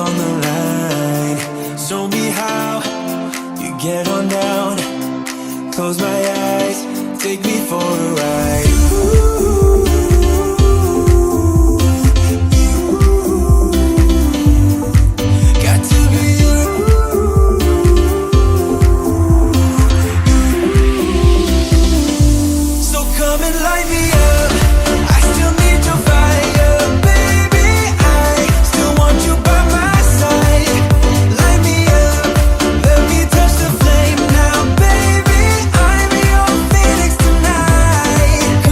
on the line. Show me how you get on down. Close my eyes, take me for a ride. Got to be you. So come and light me up. I still need your fire, baby. I still want you by my side. Light me up, let me touch the flame now, baby. I'm your phoenix tonight.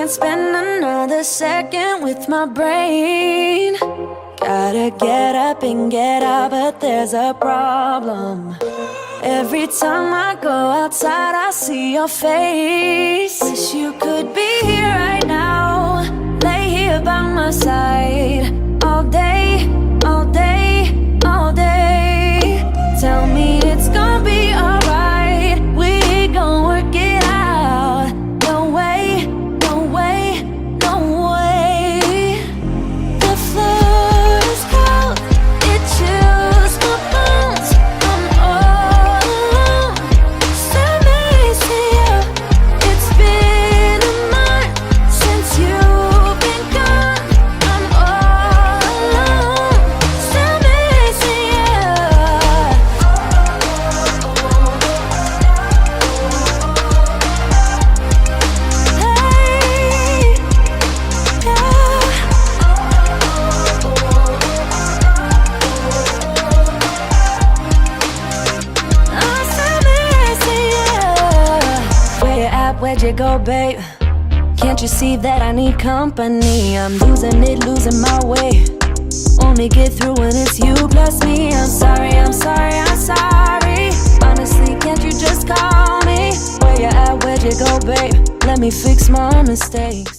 can't spend another second with my brain. Gotta get up and get out, but there's a problem. Every time I go outside, I see your face. Wish you could be here right now, lay here by my side, all day, all day, all day. Tell me it's gonna be alright, we gon' work it out. No way, no way, no way. The floor is cold, it chills my bones. I'm all alone, still missing you. It's been a month since you've been gone. I'm all alone, still missing you. Hey, I'm still missing you. Where you at? Where'd you go, babe? Can't you see that I need company? I'm losing it, losing my way. Only get through when it's you plus me. I'm sorry, I'm sorry, I'm sorry. Honestly, can't you just call me? Where you at? Where'd you go, babe? Let me fix my mistakes.